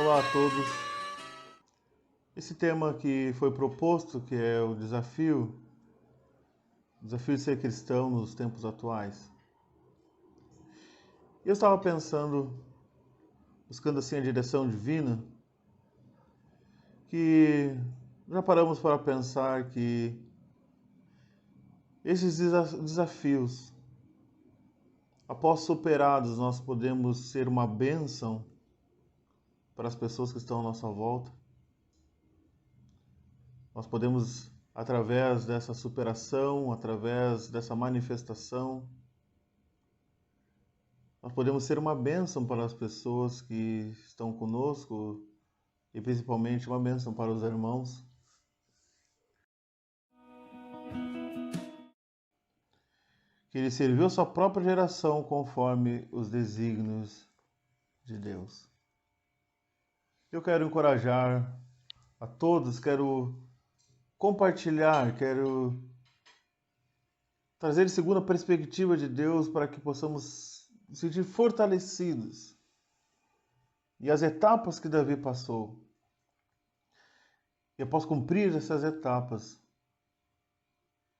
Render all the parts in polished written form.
Olá a todos. Esse tema que foi proposto, que é o desafio de ser cristão nos tempos atuais. Eu estava pensando, buscando assim a direção divina, que já paramos para pensar que esses desafios, após superados, nós podemos ser uma bênção para as pessoas que estão à nossa volta. Nós podemos, através dessa superação, através dessa manifestação, nós podemos ser uma bênção para as pessoas que estão conosco e principalmente uma bênção para os irmãos. Que ele serviu a sua própria geração conforme os desígnios de Deus. Eu quero encorajar a todos, quero compartilhar, quero trazer segundo a perspectiva de Deus para que possamos nos sentir fortalecidos. E as etapas que Davi passou. E após cumprir essas etapas,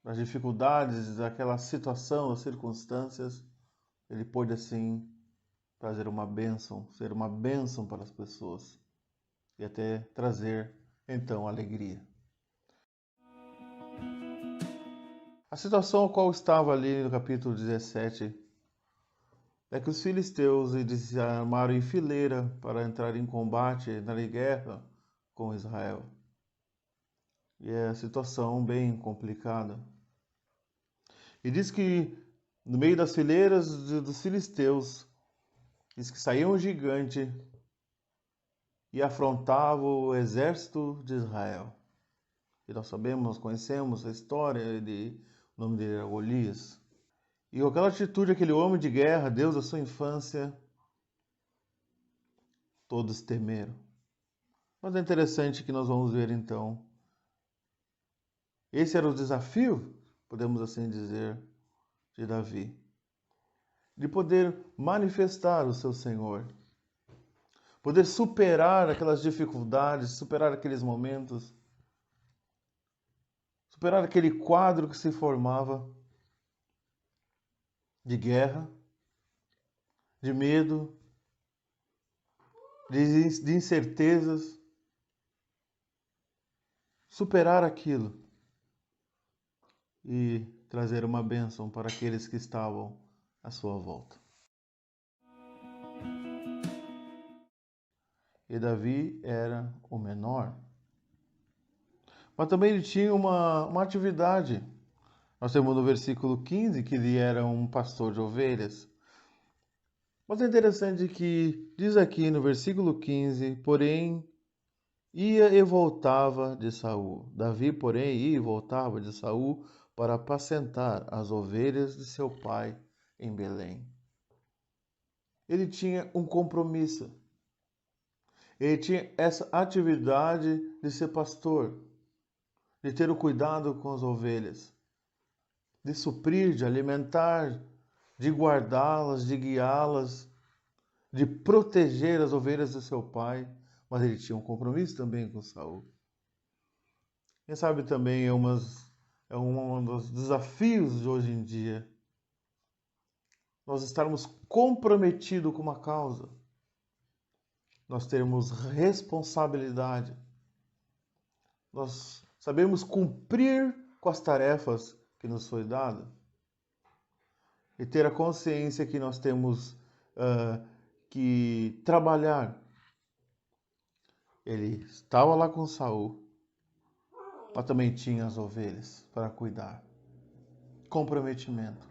as dificuldades daquela situação, das circunstâncias, ele pôde assim trazer uma bênção, ser uma bênção para as pessoas e até trazer então alegria. A situação a qual estava ali no capítulo 17 é que os filisteus se armaram em fileira para entrar em combate, na guerra com Israel. E é a situação bem complicada. E diz que no meio das fileiras dos filisteus, diz que saía um gigante e afrontava o exército de Israel. E nós sabemos, nós conhecemos a história, o nome dele era Golias. E com aquela atitude, aquele homem de guerra, Deus da sua infância, todos temeram. Mas é interessante que nós vamos ver então. Esse era o desafio, podemos assim dizer, de Davi. De poder manifestar o seu Senhor. Poder superar aquelas dificuldades, superar aqueles momentos. Superar aquele quadro que se formava de guerra, de medo, de incertezas. Superar aquilo e trazer uma bênção para aqueles que estavam à sua volta. E Davi era o menor. Mas também ele tinha uma atividade. Nós temos no versículo 15 que ele era um pastor de ovelhas. Mas é interessante que diz aqui no versículo 15, porém, ia e voltava de Saul. Davi, porém, ia e voltava de Saul para apacentar as ovelhas de seu pai em Belém. Ele tinha um compromisso. Ele tinha essa atividade de ser pastor, de ter o cuidado com as ovelhas, de suprir, de alimentar, de guardá-las, de guiá-las, de proteger as ovelhas do seu pai, mas ele tinha um compromisso também com Saul. Quem sabe também é um dos desafios de hoje em dia, nós estarmos comprometidos com uma causa, nós termos responsabilidade, nós sabemos cumprir com as tarefas que nos foi dada e ter a consciência que nós temos que trabalhar. Ele estava lá com Saul, mas também tinha as ovelhas para cuidar. Comprometimento.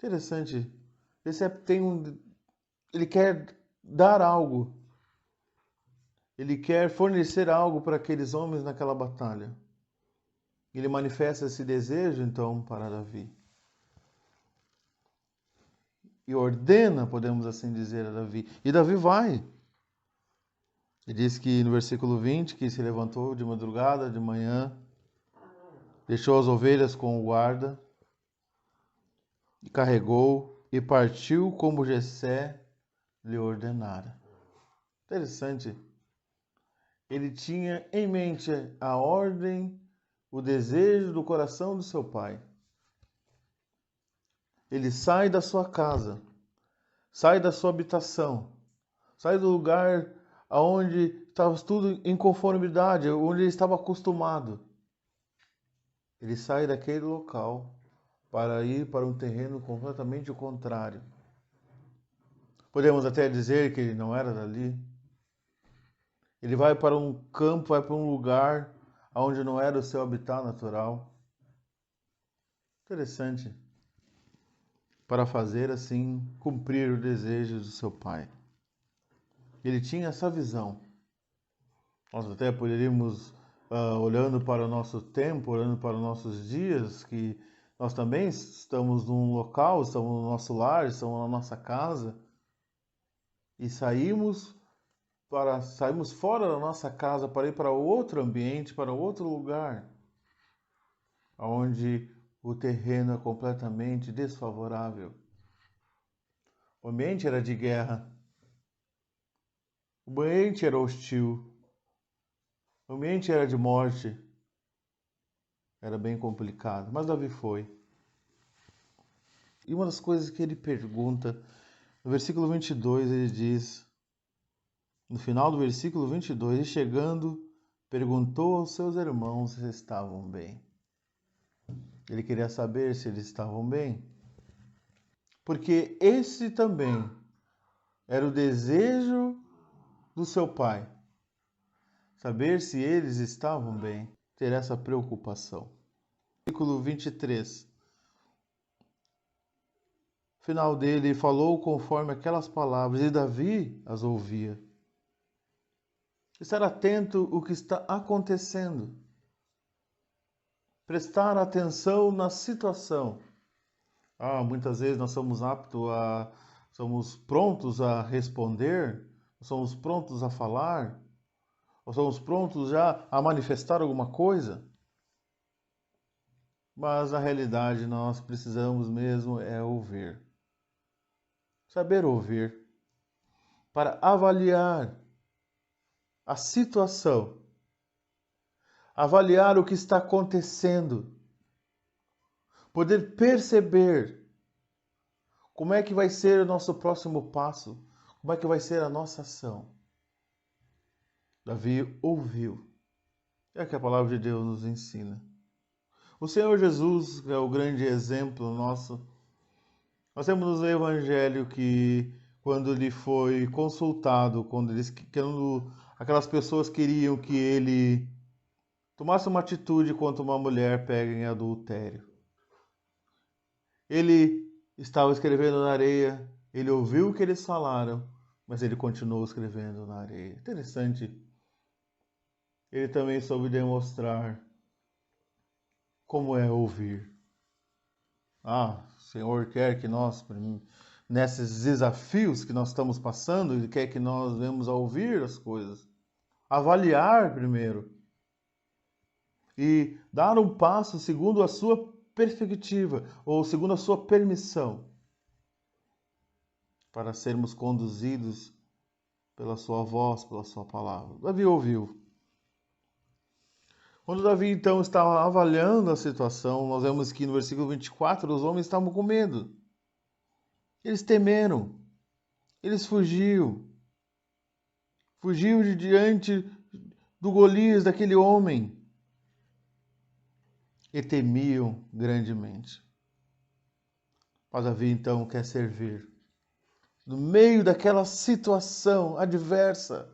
Interessante. Ele quer dar algo. Ele quer fornecer algo para aqueles homens naquela batalha. Ele manifesta esse desejo, então, para Davi. E ordena, podemos assim dizer, a Davi. E Davi vai. Ele diz que no versículo 20, que se levantou de madrugada, de manhã, deixou as ovelhas com o guarda, e carregou e partiu como Jessé lhe ordenara. Interessante. Ele tinha em mente a ordem, o desejo do coração do seu pai. Ele sai da sua casa, sai da sua habitação, sai do lugar onde estava tudo em conformidade, onde ele estava acostumado. Ele sai daquele local para ir para um terreno completamente contrário. Podemos até dizer que ele não era dali. Ele vai para um campo, vai para um lugar onde não era o seu habitat natural. Interessante. Para fazer assim, cumprir o desejo do seu pai. Ele tinha essa visão. Nós até poderíamos, olhando para o nosso tempo, olhando para os nossos dias, que nós também estamos num local, estamos no nosso lar, estamos na nossa casa, e saímos fora da nossa casa para ir para outro ambiente, para outro lugar, onde o terreno é completamente desfavorável. O ambiente era de guerra. O ambiente era hostil. O ambiente era de morte. Era bem complicado. Mas Davi foi. E uma das coisas que ele pergunta, no versículo 22, ele diz, no final do versículo 22, e chegando, perguntou aos seus irmãos se estavam bem. Ele queria saber se eles estavam bem. Porque esse também era o desejo do seu pai. Saber se eles estavam bem, ter essa preocupação. Versículo 23. No final dele, falou conforme aquelas palavras, e Davi as ouvia. Estar atento ao que está acontecendo. Prestar atenção na situação. Muitas vezes nós somos prontos a responder, somos prontos a falar, ou somos prontos já a manifestar alguma coisa. Mas na realidade nós precisamos mesmo ouvir. Saber ouvir para avaliar a situação, avaliar o que está acontecendo, poder perceber como é que vai ser o nosso próximo passo, como é que vai ser a nossa ação. Davi ouviu. É o que a palavra de Deus nos ensina. O Senhor Jesus é o grande exemplo nosso. Nós temos no Evangelho que quando ele foi consultado, quando aquelas pessoas queriam que ele tomasse uma atitude contra uma mulher pega em adultério. Ele estava escrevendo na areia, ele ouviu o que eles falaram, mas ele continuou escrevendo na areia. Interessante. Ele também soube demonstrar como é ouvir. O Senhor quer que nós, nesses desafios que nós estamos passando, Ele quer que nós venhamos a ouvir as coisas. Avaliar primeiro. E dar um passo segundo a sua perspectiva, ou segundo a sua permissão, para sermos conduzidos pela sua voz, pela sua palavra. Davi ouviu. Quando Davi então estava avaliando a situação, nós vemos que no versículo 24 os homens estavam com medo. Eles temeram. Eles fugiam. Fugiam de diante do Golias, daquele homem. E temiam grandemente. Mas Davi então quer servir. No meio daquela situação adversa,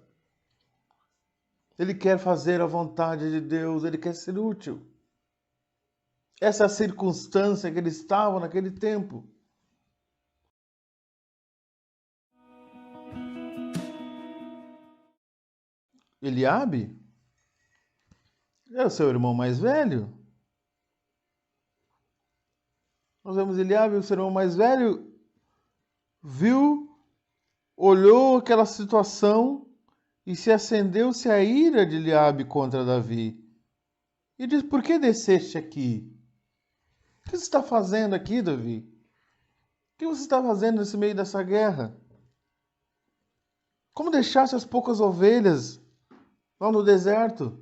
ele quer fazer a vontade de Deus, ele quer ser útil. Essa é a circunstância que ele estava naquele tempo. Eliabe é o seu irmão mais velho. Nós vemos Eliabe, o seu irmão mais velho, olhou aquela situação e se acendeu-se a ira de Eliabe contra Davi. E diz, por que desceste aqui? O que você está fazendo aqui, Davi? O que você está fazendo nesse meio dessa guerra? Como deixaste as poucas ovelhas lá no deserto?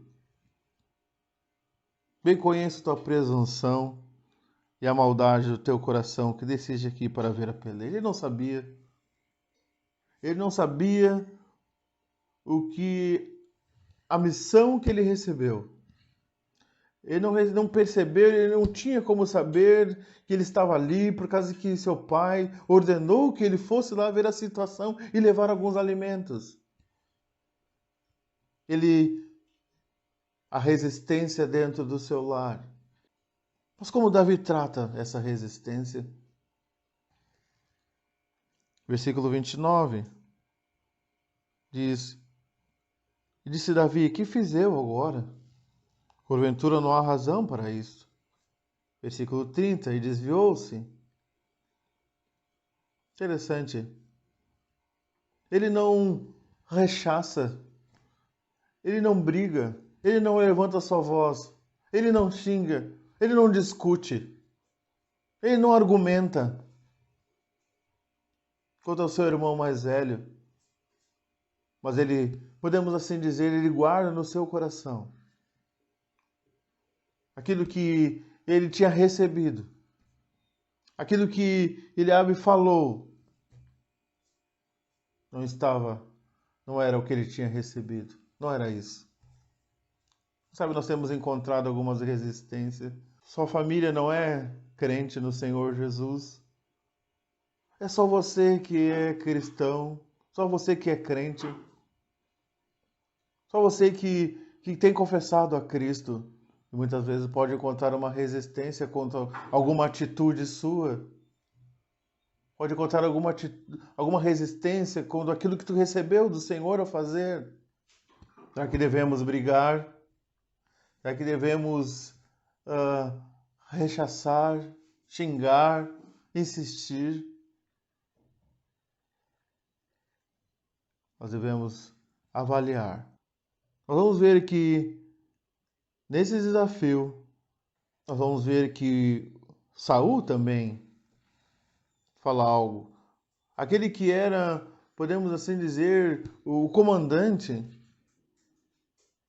Bem conheço tua presunção e a maldade do teu coração que desceste aqui para ver a peleja. Ele não sabia. Ele não sabia o que a missão que ele recebeu. Ele não percebeu, ele não tinha como saber que ele estava ali por causa que seu pai ordenou que ele fosse lá ver a situação e levar alguns alimentos. A resistência dentro do seu lar. Mas como Davi trata essa resistência? Versículo 29 diz: E disse Davi, que fiz eu agora? Porventura não há razão para isso. Versículo 30, e desviou-se. Interessante. Ele não rechaça, ele não briga, ele não levanta sua voz, ele não xinga, ele não discute, ele não argumenta contra o seu irmão mais velho. Mas ele, podemos assim dizer, ele guarda no seu coração aquilo que ele tinha recebido, aquilo que Eliabe falou, não era o que ele tinha recebido, não era isso. Sabe, nós temos encontrado algumas resistências. Sua família não é crente no Senhor Jesus. É só você que é cristão, só você que é crente, só você que tem confessado a Cristo. E muitas vezes pode encontrar uma resistência contra alguma atitude sua. Pode encontrar alguma resistência contra aquilo que tu recebeu do Senhor a fazer. Será que devemos brigar? Será que devemos rechaçar, xingar, insistir? Nós devemos avaliar. Nós vamos ver que nesse desafio, nós vamos ver que Saul também fala algo. Aquele que era, podemos assim dizer, o comandante,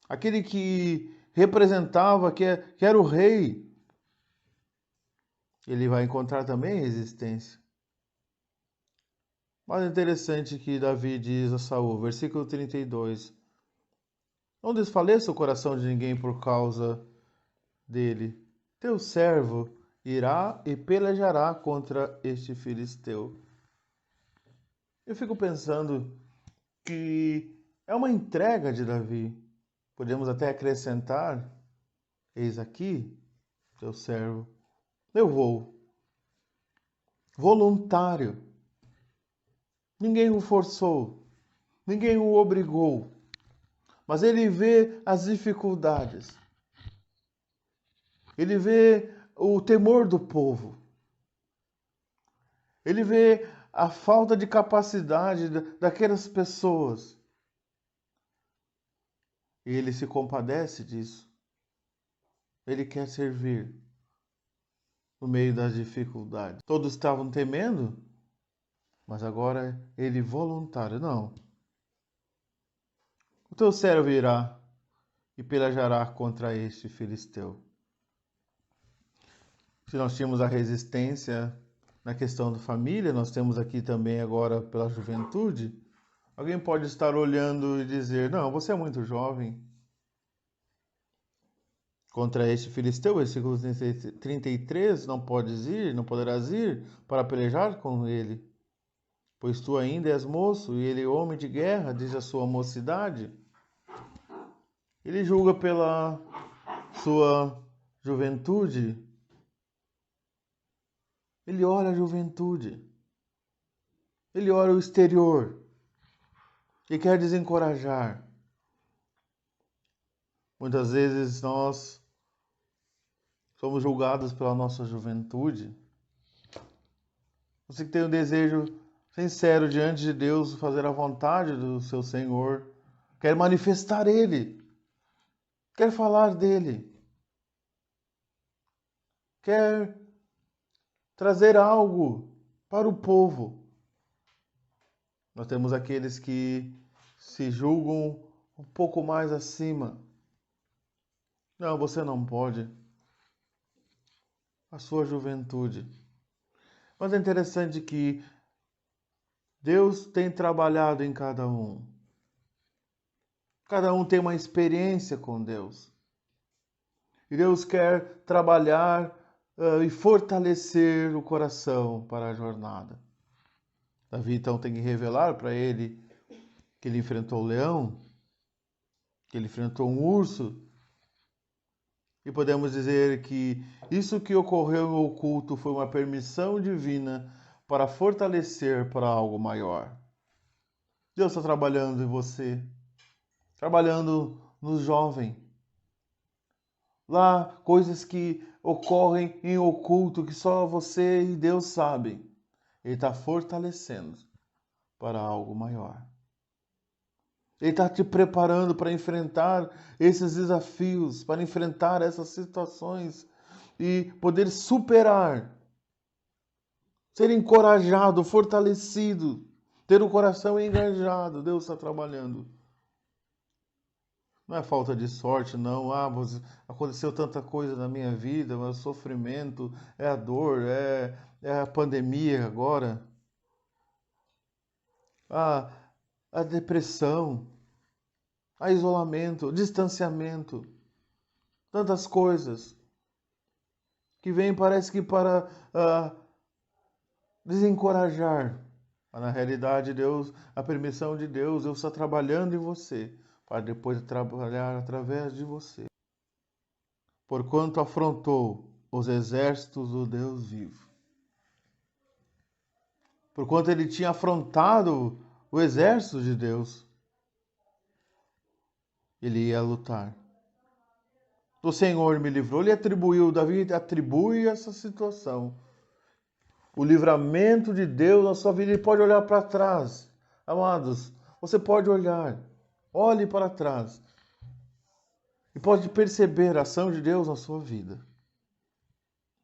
aquele que representava, que era o rei, ele vai encontrar também resistência. Mas é interessante que Davi diz a Saul, versículo 32, não desfaleça o coração de ninguém por causa dele. Teu servo irá e pelejará contra este filisteu. Eu fico pensando que é uma entrega de Davi. Podemos até acrescentar, eis aqui, teu servo, eu vou. Voluntário. Ninguém o forçou, ninguém o obrigou, mas ele vê as dificuldades, ele vê o temor do povo, ele vê a falta de capacidade daquelas pessoas, e ele se compadece disso, ele quer servir no meio das dificuldades. Todos estavam temendo, mas agora ele voluntário, não. O teu servo irá e pelejará contra este filisteu. Se nós tínhamos a resistência na questão da família, nós temos aqui também agora pela juventude. Alguém pode estar olhando e dizer, não, você é muito jovem. Contra este filisteu, versículo 33, não poderás ir para pelejar com ele, pois tu ainda és moço e ele é homem de guerra desde a sua mocidade. Ele julga pela sua juventude. Ele olha a juventude. Ele olha o exterior. E quer desencorajar. Muitas vezes nós somos julgados pela nossa juventude. Você que tem um desejo sincero diante de Deus, fazer a vontade do seu Senhor, quer manifestar Ele, quer falar dele, quer trazer algo para o povo. Nós temos aqueles que se julgam um pouco mais acima. Não, você não pode. A sua juventude. Mas é interessante que Deus tem trabalhado em cada um. Cada um tem uma experiência com Deus. E Deus quer trabalhar e fortalecer o coração para a jornada. Davi então tem que revelar para ele que ele enfrentou o leão, que ele enfrentou um urso. E podemos dizer que isso que ocorreu no oculto foi uma permissão divina para fortalecer para algo maior. Deus está trabalhando em você, trabalhando no jovem. Lá, coisas que ocorrem em oculto, que só você e Deus sabem. Ele está fortalecendo para algo maior. Ele está te preparando para enfrentar esses desafios, para enfrentar essas situações e poder superar, ser encorajado, fortalecido, ter o coração engajado. Deus está trabalhando. Não é falta de sorte, não. Aconteceu tanta coisa na minha vida, é o sofrimento, é a dor, é a pandemia agora. A depressão, a isolamento, distanciamento, tantas coisas que vêm, parece que para desencorajar. Mas na realidade, Deus, a permissão de Deus está trabalhando em você, para depois trabalhar através de você. Porquanto afrontou os exércitos do Deus vivo. Porquanto ele tinha afrontado o exército de Deus, ele ia lutar. O Senhor me livrou, ele atribuiu, Davi atribui essa situação. O livramento de Deus na sua vida, ele pode olhar para trás. Amados, você pode olhar, olhe para trás. E pode perceber a ação de Deus na sua vida.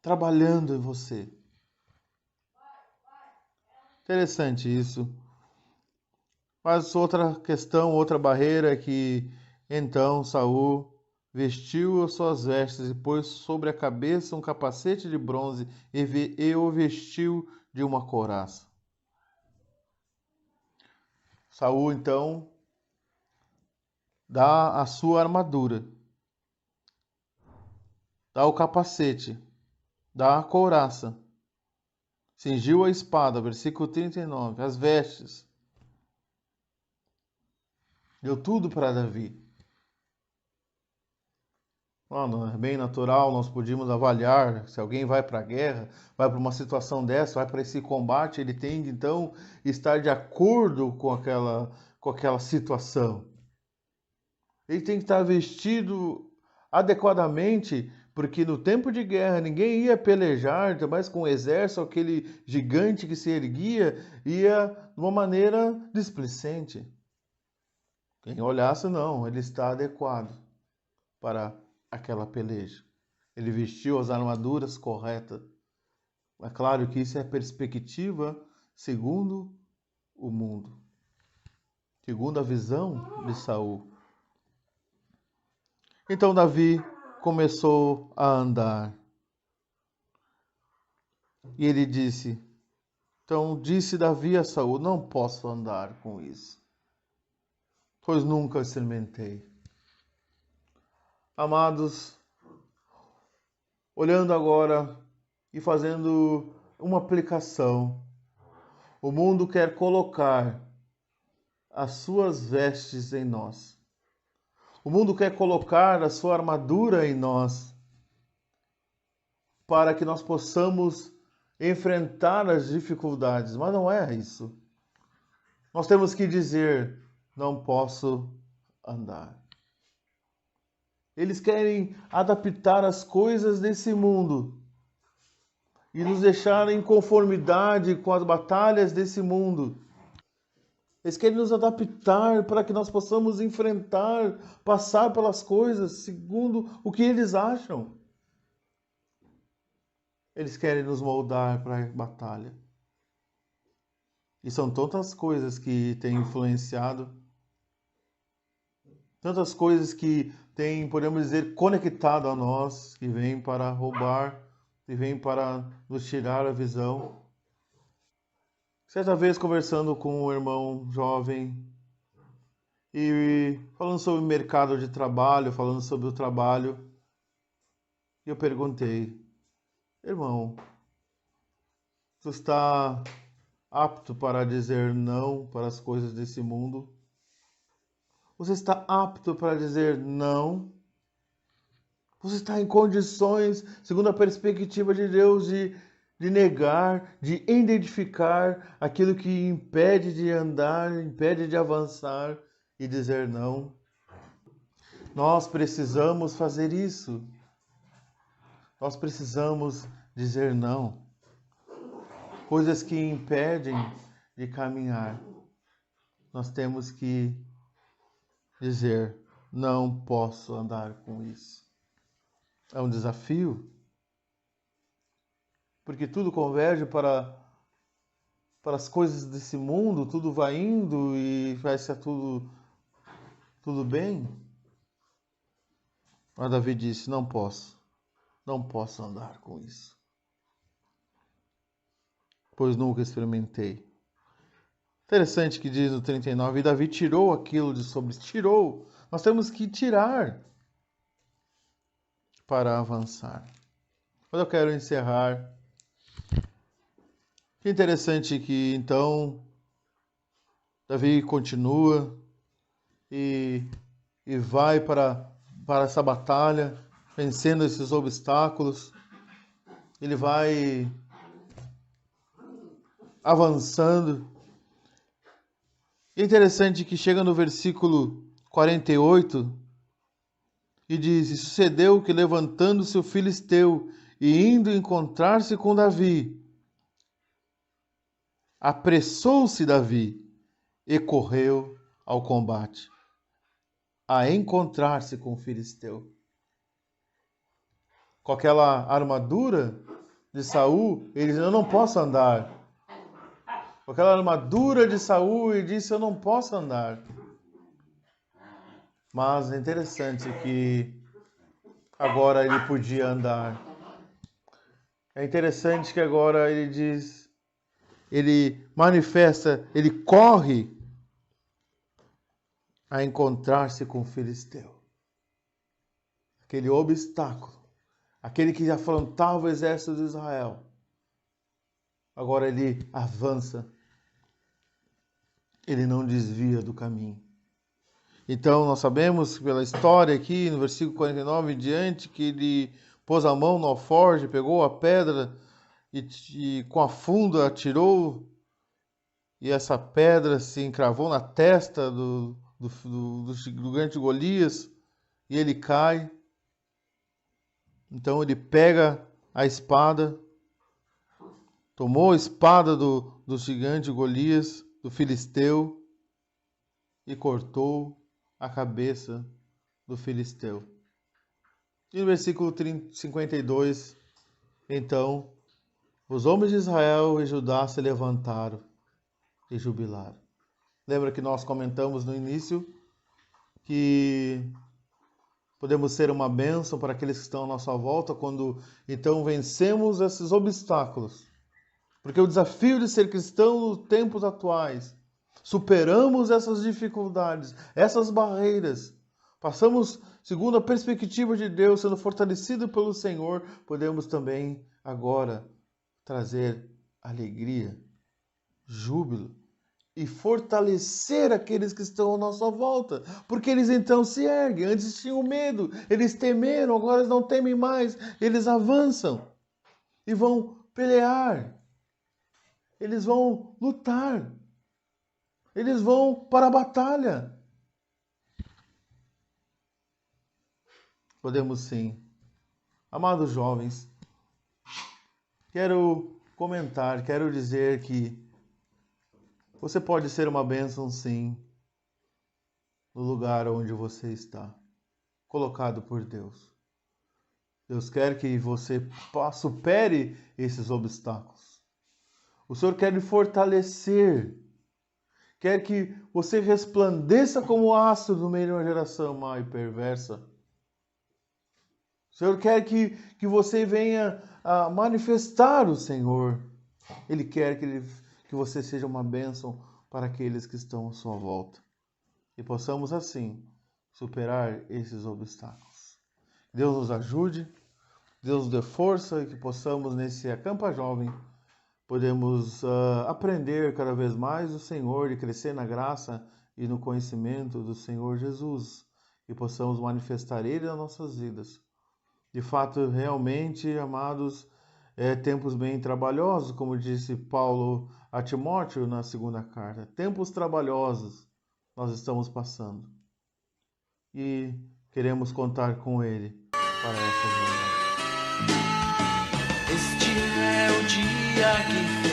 Trabalhando em você. Interessante isso. Mas outra questão, outra barreira é que então Saul vestiu as suas vestes e pôs sobre a cabeça um capacete de bronze e o vestiu de uma couraça. Saul então dá a sua armadura, dá o capacete, dá a couraça, cingiu a espada, versículo 39, as vestes. Deu tudo para Davi. É bem natural, nós podíamos avaliar se alguém vai para a guerra, vai para uma situação dessa, vai para esse combate, ele tem que então estar de acordo com aquela situação. Ele tem que estar vestido adequadamente, porque no tempo de guerra ninguém ia pelejar, mais com o exército, aquele gigante que se erguia, ia de uma maneira displicente. Quem olhasse, não, ele está adequado para aquela peleja. Ele vestiu as armaduras corretas. É claro que isso é perspectiva segundo o mundo, segundo a visão de Saul. Então Davi começou a andar. E ele disse, então disse Davi a Saul, não posso andar com isso, pois nunca experimentei. Amados, olhando agora e fazendo uma aplicação, o mundo quer colocar as suas vestes em nós. O mundo quer colocar a sua armadura em nós, para que nós possamos enfrentar as dificuldades, mas não é isso. Nós temos que dizer, não posso andar. Eles querem adaptar as coisas desse mundo e nos deixar em conformidade com as batalhas desse mundo. Eles querem nos adaptar para que nós possamos enfrentar, passar pelas coisas segundo o que eles acham. Eles querem nos moldar para a batalha. E são tantas coisas que têm influenciado, tantas coisas que têm, podemos dizer, conectado a nós, que vêm para roubar, que vêm para nos tirar a visão. Certa vez conversando com um irmão jovem e falando sobre o mercado de trabalho, falando sobre o trabalho, eu perguntei: irmão, tu está apto para dizer não para as coisas desse mundo? Você está apto para dizer não? Você está em condições, segundo a perspectiva de Deus, de negar, de identificar aquilo que impede de andar, impede de avançar e dizer não? Nós precisamos fazer isso. Nós precisamos dizer não. Coisas que impedem de caminhar. Nós temos que dizer: não posso andar com isso. É um desafio, porque tudo converge para as coisas desse mundo, tudo vai indo e vai ser tudo bem. Mas Davi disse: não posso andar com isso, pois nunca experimentei. Interessante que diz no 39, e Davi tirou aquilo de sobre, tirou. Nós temos que tirar para avançar. Mas eu quero encerrar. Que interessante que então Davi continua e vai para essa batalha, vencendo esses obstáculos. Ele vai avançando. E é interessante que chega no versículo 48 e diz: e sucedeu que, levantando-se o filisteu e indo encontrar-se com Davi, apressou-se Davi e correu ao combate, a encontrar-se com o filisteu. Com aquela armadura de Saul, ele diz: eu não posso andar. Com aquela armadura de Saul, ele disse: eu não posso andar. Mas é interessante que agora ele podia andar. É interessante que agora ele diz, ele manifesta, ele corre a encontrar-se com o filisteu. Aquele obstáculo, aquele que afrontava o exército de Israel. Agora ele avança, ele não desvia do caminho. Então nós sabemos pela história aqui, no versículo 49 em diante, que ele pôs a mão no alforje, pegou a pedra e com a funda atirou, e essa pedra se encravou na testa do gigante Golias, e ele cai. Então ele pega a espada, tomou a espada do gigante Golias, do filisteu, e cortou a cabeça do filisteu. E no versículo 52, então, os homens de Israel e Judá se levantaram e jubilaram. Lembra que nós comentamos no início que podemos ser uma bênção para aqueles que estão à nossa volta quando então vencemos esses obstáculos. Porque o desafio de ser cristão nos tempos atuais, superamos essas dificuldades, essas barreiras, passamos segundo a perspectiva de Deus, sendo fortalecido pelo Senhor, podemos também agora trazer alegria, júbilo e fortalecer aqueles que estão à nossa volta, porque eles então se erguem. Antes tinham medo, eles temeram, agora eles não temem mais, eles avançam e vão pelear, eles vão lutar, eles vão para a batalha. Podemos sim. Amados jovens, quero comentar, quero dizer que você pode ser uma bênção sim, no lugar onde você está, colocado por Deus. Deus quer que você supere esses obstáculos. O Senhor quer lhe fortalecer. Quer que você resplandeça como astro no meio de uma geração má e perversa. O Senhor quer que você venha a manifestar o Senhor. Ele quer que você seja uma bênção para aqueles que estão à sua volta. E possamos, assim, superar esses obstáculos. Deus nos ajude, Deus nos dê força e que possamos, nesse Acampa Jovem, podemos aprender cada vez mais do Senhor e crescer na graça e no conhecimento do Senhor Jesus. E possamos manifestar Ele nas nossas vidas. De fato, realmente, amados, tempos bem trabalhosos, como disse Paulo a Timóteo na segunda carta. Tempos trabalhosos nós estamos passando. E queremos contar com Ele para essa jornada. Este é o dia que